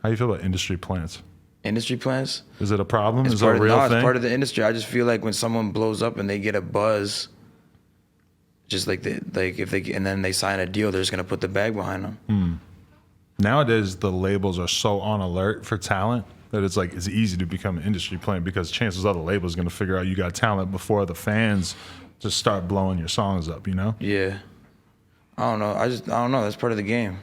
How do you feel about industry plants? Industry plants? Is it a problem? It's Is it a real thing? It's part of the industry. I just feel like when someone blows up and they get a buzz, just like and then they sign a deal, they're just gonna put the bag behind them. Nowadays, the labels are so on alert for talent that it's like it's easy to become an industry plant because chances are the label is gonna figure out you got talent before the fans just start blowing your songs up. You know? Yeah. I don't know. I don't know. That's part of the game.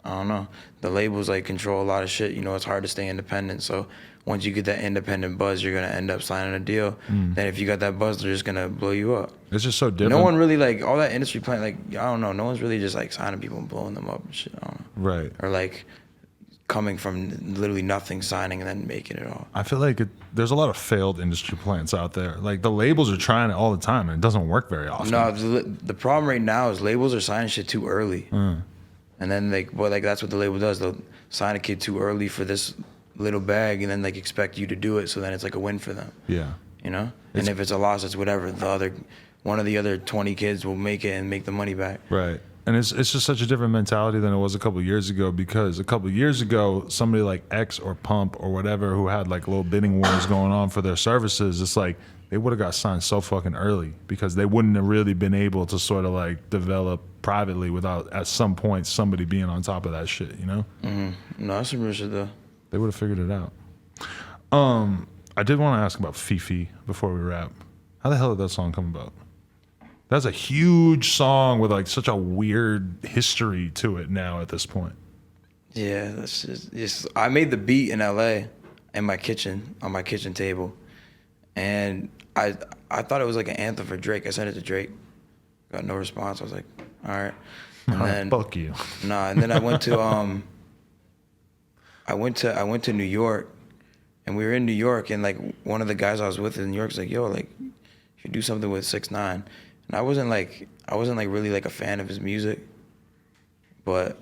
I don't know. The labels like control a lot of shit. You know, it's hard to stay independent. So once you get that independent buzz, you're gonna end up signing a deal. Then if you got that buzz, they're just gonna blow you up. It's just so different. No one really like all that industry plant. Like I don't know. No one's really just like signing people and blowing them up and shit. I don't know. Right. Or like coming from literally nothing, signing and then making it all. I feel like there's a lot of failed industry plants out there. Like the labels are trying it all the time and it doesn't work very often. No, the problem right now is labels are signing shit too early. And then that's what the label does. They'll sign a kid too early for this little bag and then like expect you to do it. So then it's like a win for them. Yeah. You know? And if it's a loss, it's whatever. One of the other 20 kids will make it and make the money back. Right. And it's just such a different mentality than it was a couple of years ago, because a couple of years ago, somebody like X or Pump or whatever who had like little bidding wars going on for their services, it's like they would have got signed so fucking early because they wouldn't have really been able to sort of like develop privately without at some point somebody being on top of that shit, you know? No, that's some real shit though. They would have figured it out. I did want to ask about Fefe before we wrap. How the hell did that song come about? That's a huge song with like such a weird history to it now at this point. Yeah, that's just I made the beat in LA in my kitchen, on my kitchen table. And I thought it was like an anthem for Drake. I sent it to Drake. Got no response. I was like, all right. And then fuck you. Nah, and then I went to I went to New York, and we were in New York, and like one of the guys I was with in New York was like, yo, like you should do something with 6ix9ine. And I wasn't like really like a fan of his music, but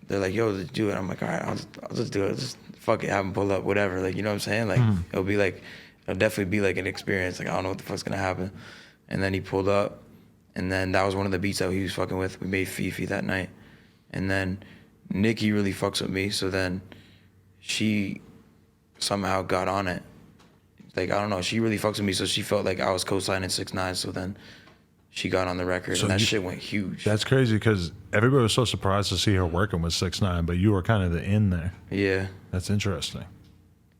they're like, yo, let's do it. I'm like, all right, I'll just do it. Just fuck it, have him pull up, whatever. Like, you know what I'm saying? Like, it'll definitely be like an experience. Like, I don't know what the fuck's gonna happen. And then he pulled up, and then that was one of the beats that he was fucking with. We made Fefe that night. And then Nicki really fucks with me, so then she somehow got on it. Like, I don't know, she really fucks with me, so she felt like I was co-signing 6ix9ine, so then she got on the record, and that shit went huge. That's crazy because everybody was so surprised to see her working with 6ix9ine, but you were kind of the in there. Yeah. That's interesting.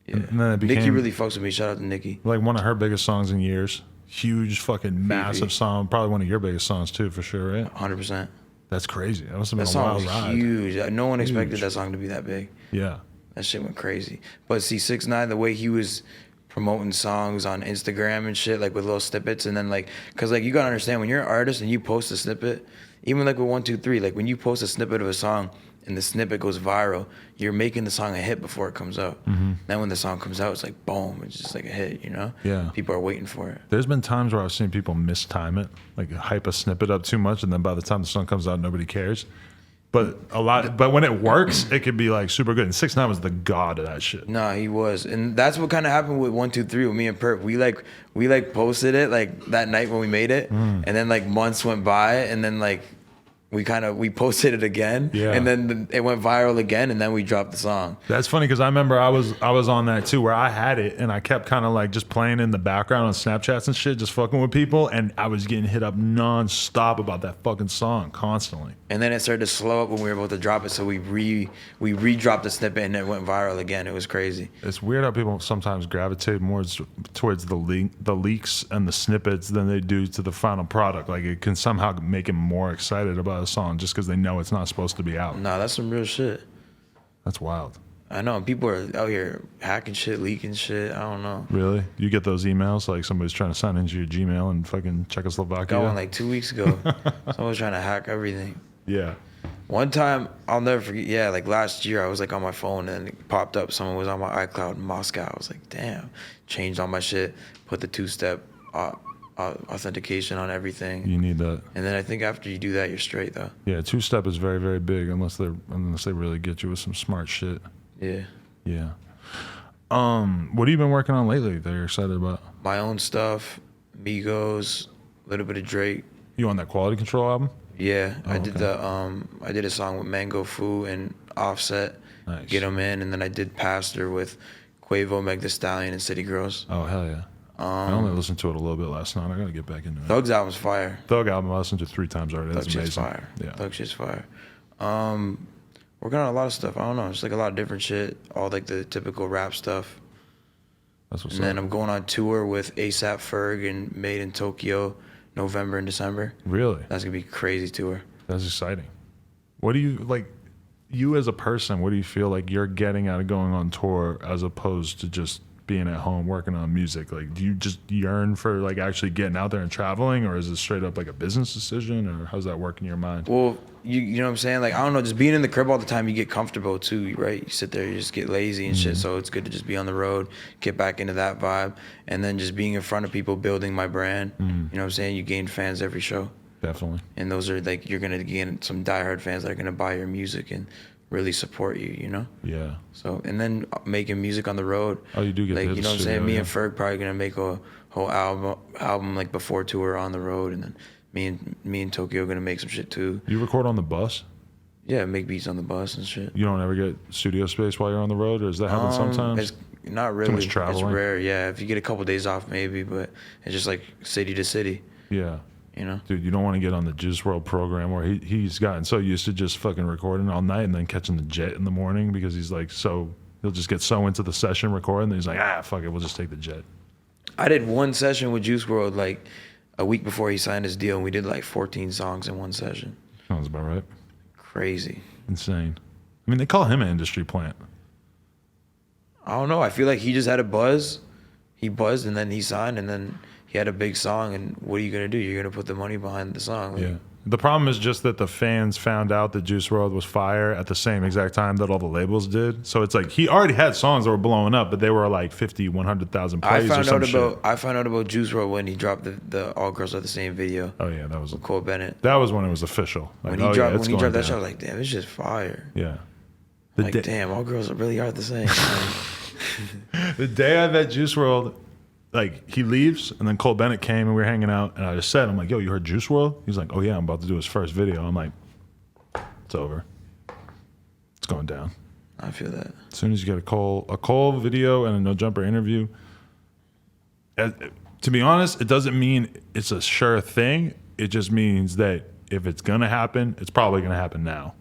Yeah. And then it became Nicki really fucks with me. Shout out to Nicki. Like one of her biggest songs in years. Huge fucking massive song. Probably one of your biggest songs too, for sure, right? 100%. That's crazy. That must have been That a song wild was ride. huge. No one expected that song to be that big. Yeah. That shit went crazy. But see, 6ix9ine, the way he was promoting songs on Instagram and shit, like with little snippets, and then like, cause like you gotta understand, when you're an artist and you post a snippet, even like with 123, like when you post a snippet of a song and the snippet goes viral, you're making the song a hit before it comes out. Then when the song comes out, it's like boom, it's just like a hit, you know? Yeah. People are waiting for it. There's been times where I've seen people mistime it, like hype a snippet up too much, and then by the time the song comes out, nobody cares. But when it works, it can be like super good. And 6ix9ine was the god of that shit. Nah, he was, and that's what kind of happened with 123 with me and Perp. We posted it like that night when we made it, and then like months went by, and then like we posted it again, and then it went viral again, and then we dropped the song. That's funny because I remember I was on that too, where I had it and I kept kind of like just playing in the background on Snapchats and shit, just fucking with people, and I was getting hit up nonstop about that fucking song constantly. And then it started to slow up when we were about to drop it, so we re-dropped the snippet and it went viral again. It was crazy. It's weird how people sometimes gravitate more towards the leaks and the snippets than they do to the final product. Like it can somehow make them more excited about a song just because they know it's not supposed to be out. Nah, that's some real shit. That's wild. I know. People are out here hacking shit, leaking shit. I don't know. Really? You get those emails like somebody's trying to sign into your Gmail in fucking Czechoslovakia? Got one like 2 weeks ago. Someone was trying to hack everything. Yeah. One time, I'll never forget, yeah, like last year, I was like on my phone and it popped up. Someone was on my iCloud in Moscow. I was like, damn. Changed all my shit, put the two-step authentication on everything. You need that. And then I think after you do that, you're straight though. Yeah, two-step is very, very big unless they really get you with some smart shit. Yeah. Yeah. What have you been working on lately that you're excited about? My own stuff, Migos, a little bit of Drake. You on that Quality Control album? Yeah, I did a song with Mango Fu and Offset, Nice. Get 'Em In, and then I did Pastor with Quavo, Meg Thee Stallion, and City Girls. Oh hell yeah! I only listened to it a little bit last night. I gotta get back into it. Thug's album's fire. Thug album I listened to 3 times already. That's Thug shit's amazing. fire. Yeah. Thug shit's fire. Working on a lot of stuff. I don't know. It's like a lot of different shit. All like the typical rap stuff. That's what's And then up. I'm going on tour with ASAP Ferg and Made in Tokyo, November and December. Really? That's gonna be a crazy tour. That's exciting. What do you like? You as a person, what do you feel like you're getting out of going on tour as opposed to just being at home working on music? Like, do you just yearn for like actually getting out there and traveling, or is it straight up like a business decision, or how's that work in your mind? Well, you know what I'm saying? Like, I don't know, just being in the crib all the time, you get comfortable too, right? You sit there, you just get lazy and shit. So it's good to just be on the road, get back into that vibe, and then just being in front of people, building my brand. You know what I'm saying? You gain fans every show. Definitely. And those are like, you're gonna gain some diehard fans that are gonna buy your music and really support you, you know? Yeah. So, and then making music on the road. Oh, you do get like, to you know what I'm studio, saying? Me yeah. and Ferg probably gonna make a whole album like before tour on the road, and then me and Tokyo gonna make some shit too. You record on the bus? Yeah, make beats on the bus and shit. You don't ever get studio space while you're on the road, or does that happen sometimes? It's not really. much traveling? It's rare. Yeah, if you get a couple days off, maybe, but it's just like city to city. Yeah. You know. Dude, you don't want to get on the Juice WRLD program where he's gotten so used to just fucking recording all night and then catching the jet in the morning because he's like he'll just get so into the session recording and then he's like, fuck it, we'll just take the jet. I did one session with Juice WRLD like a week before he signed his deal, and we did like 14 songs in one session. Sounds about right. Crazy. Insane. I mean, they call him an industry plant. I don't know. I feel like he just had a buzz. He buzzed and then he signed and then he had a big song. And what are you gonna do? You're gonna put the money behind the song. Like, Yeah. The problem is just that the fans found out that Juice WRLD was fire at the same exact time that all the labels did. So it's like he already had songs that were blowing up, but they were like 50, 100,000 plays or some shit. I found out about Juice WRLD when he dropped the All Girls Are the Same video. Oh yeah, that was with Cole Bennett. That was when it was When official. Like, he dropped it's going that shit, I down. was like, damn, it's just fire. Yeah. Like, damn, all girls really are the same. The day I met Juice WRLD, like he leaves and then Cole Bennett came and we were hanging out and I just said, I'm like, yo, you heard Juice WRLD? He's like, oh yeah, I'm about to do his first video. I'm like, it's over. It's going down. I feel that. As soon as you get a Cole video and a No Jumper interview, to be honest, it doesn't mean it's a sure thing. It just means that if it's gonna happen, it's probably gonna happen now.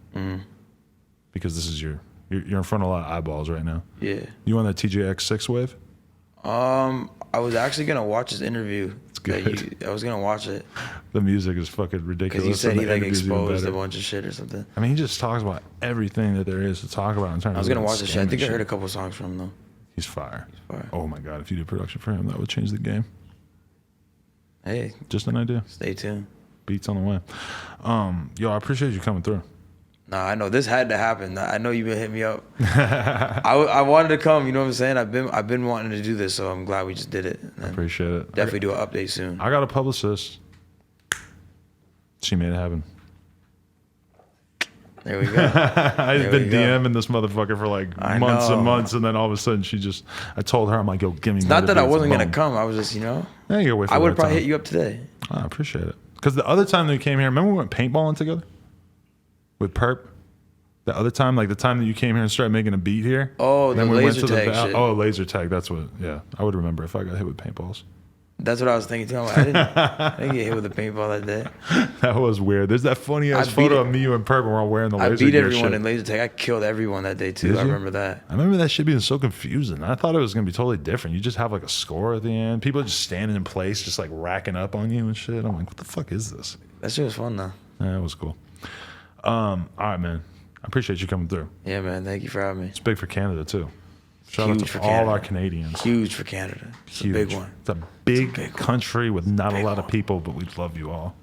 Because this is you're in front of a lot of eyeballs right now. Yeah. You on that TJX 6 wave? I was actually gonna watch his interview. It's good. I was gonna watch it The music is fucking ridiculous. because he said and he the like interview's even exposed a better. bunch of shit or something. I mean, he just talks about everything that there is to talk about in terms I was of gonna like watch the shit. I think I scam heard a and couple songs from him though. He's fire. Fire. Oh my god, if you did production for him, that would change the game. Hey, Just an idea. stay tuned. Beats on the way. Yo, I appreciate you coming through. Nah, I know this had to happen. I know you've been hitting me up. I wanted to come. You know what I'm saying? I've been wanting to do this, so I'm glad we just did it. I appreciate it. Definitely do an update soon. I got a publicist. She made it happen. There we go. I've been we go. DMing this motherfucker for like I months know. and months, and then all of a sudden I told her, I'm like, yo, give me. Not Murda that I Beatz, wasn't gonna boom. come. I was just, Yeah, you gotta wait for I the would right probably time. hit you up today. I appreciate it. Because the other time that you came here, remember we went paintballing together with Perp? The other time, like the time that you came here and started making a beat here. Oh, the laser tag shit. Oh, laser tag. That's what. Yeah, I would remember if I got hit with paintballs. That's what I was thinking too. I didn't get hit with a paintball that day. That was weird. There's that funny ass I beat photo it. of me, you, and Perp, and we're all wearing the I laser beat gear everyone shit. in laser tag. I killed everyone that day too. Did I you? remember that. I remember that shit being so confusing. I thought it was gonna be totally different. You just have like a score at the end. People are just standing in place, just like racking up on you and shit. I'm like, what the fuck is this? That shit was fun though. Yeah, it was cool. All right, man. I appreciate you coming through. Yeah, man. Thank you for having me. It's big for Canada too. Shout out Huge to for all Canada. our Canadians. Huge for Canada. It's Huge. a big one. It's a big, big one. country with not a Big lot of one. people, but we love you all.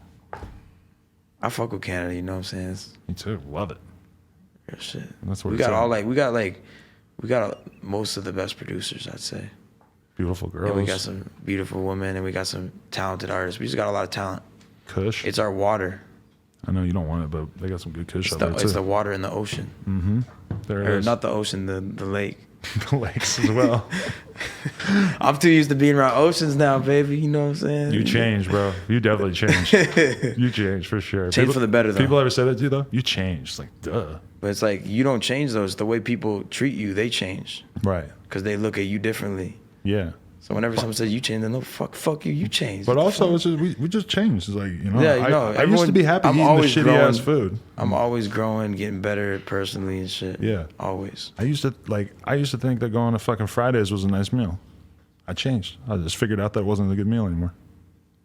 I fuck with Canada. You know what I'm saying? It's Me too. Love it. real shit. That's what we it's got. at. All like we got most of the best producers. I'd say. Beautiful girls. And we got some beautiful women, and we got some talented artists. We just got a lot of talent. Kush. It's our water. I know you don't want it, but they got some good Kush out there It's too. the water in the ocean. There it Or is. not the ocean, the lake. The lakes as well. I'm too used to being around oceans now, baby. You know what I'm saying? You changed, bro. You definitely changed. You changed for sure. Change for the better, though. People ever say that to you, though? You changed. Like, duh. But it's like, you don't change those. The way people treat you, they change. Right. Because they look at you differently. Yeah. So whenever someone says you change, then no, fuck you, you changed. But also, it's just, we just changed. It's like, you know, Yeah, you know, I used to be happy eating the shitty-ass food. I'm always growing, getting better personally and shit. Yeah. Always. I used to think that going to fucking Fridays was a nice meal. I changed. I just figured out that wasn't a good meal anymore.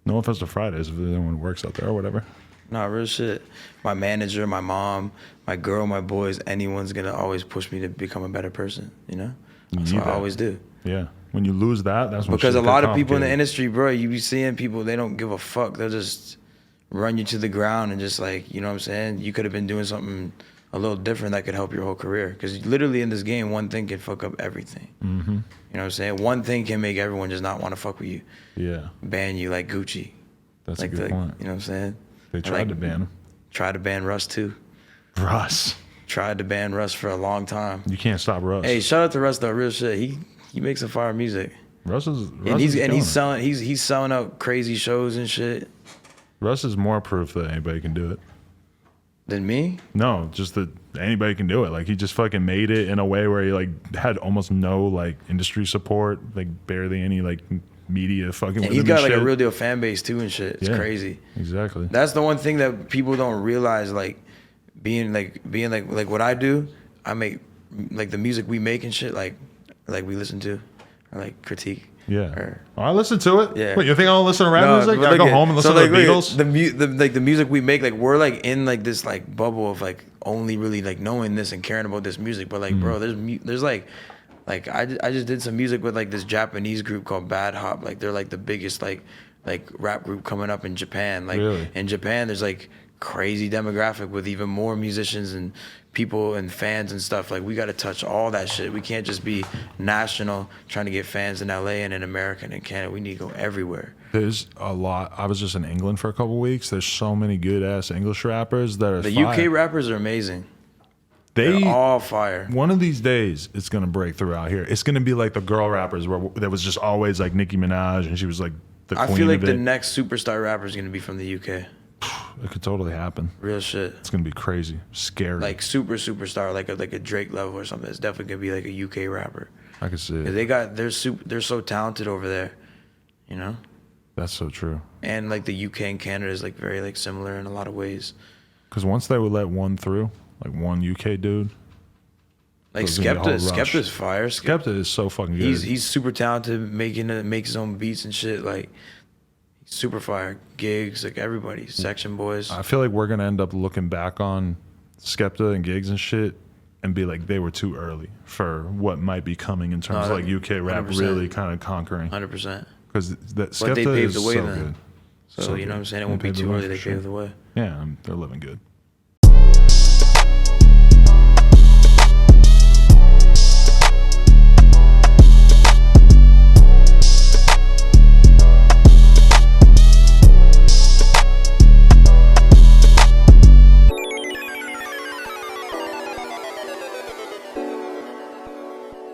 No offense to Fridays if anyone works out there or whatever. Nah, real shit. My manager, my mom, my girl, my boys, anyone's gonna always push me to become a better person, you know? That's what I always do. Yeah. When you lose that, that's when because a shit lot get of people in the complicated. industry, bro, you be seeing people, they don't give a fuck. They'll just run you to the ground and just like, you know what I'm saying? You could have been doing something a little different that could help your whole career. Because literally in this game, one thing can fuck up everything. Mm-hmm. You know what I'm saying? One thing can make everyone just not want to fuck with you. Yeah. Ban you like Gucci. That's like a good point. You know what I'm saying? They tried to ban him. Tried to ban Russ too. Russ. Tried to ban Russ for a long time. You can't stop Russ. Hey, shout out to Russ though, real shit. He makes some fire music. Russ is He's selling out crazy shows and shit. Russ is more proof that anybody can do it. Than me? No, just that anybody can do it. Like he just fucking made it in a way where he like had almost no like industry support, like barely any like media fucking. And with he's him got and like shit. a real deal fan base too and shit. It's Yeah, crazy. Exactly. That's the one thing that people don't realize. Like being like what I do. I make like the music we make and shit. Like we listen to, or like critique. Yeah. Or, I listen to it. Yeah. Wait, you think I don't listen to rap No, music? but I go look at- home and listen so, to the like, Beatles. The music we make, like we're like in like this like bubble of like only really like knowing this and caring about this music. But like, bro, there's like I just did some music with like this Japanese group called Bad Hop. Like they're like the biggest like rap group coming up in Japan. Like Really? in Japan, there's like crazy demographic with even more musicians and people and fans and stuff. Like we got to touch all that shit. We can't just be national trying to get fans in LA and in America and in Canada. We need to go everywhere. There's a lot. I was just in England for a couple weeks. There's so many good ass English rappers that are The fire. UK rappers are amazing. They're all fire. One of these days, it's gonna break through out here. It's gonna be like the girl rappers where there was just always like Nicki Minaj, and she was like the queen I feel like of the it. next superstar rapper is gonna be from the UK. It could totally happen. Real shit. It's gonna be crazy, scary. Like superstar, like a Drake level or something. It's definitely gonna be like a UK rapper. I could see it. They're so talented over there, you know. That's so true. And like the UK and Canada is like very like similar in a lot of ways. Because once they would let one through, like one UK dude, like there's gonna be a whole rush. Skepta's fire. Skepta is so fucking good. He's super talented, makes his own beats and shit. Like he's super fire. Gigs, like everybody, Section Boys. I feel like we're gonna end up looking back on Skepta and gigs and shit and be like they were too early for what might be coming in terms of like UK rap 100%. really kind of conquering. 100%. Because Skepta But they paved is the way so then. good. So you know what I'm saying? It won't be too early. They paved the way. Yeah, they're living good.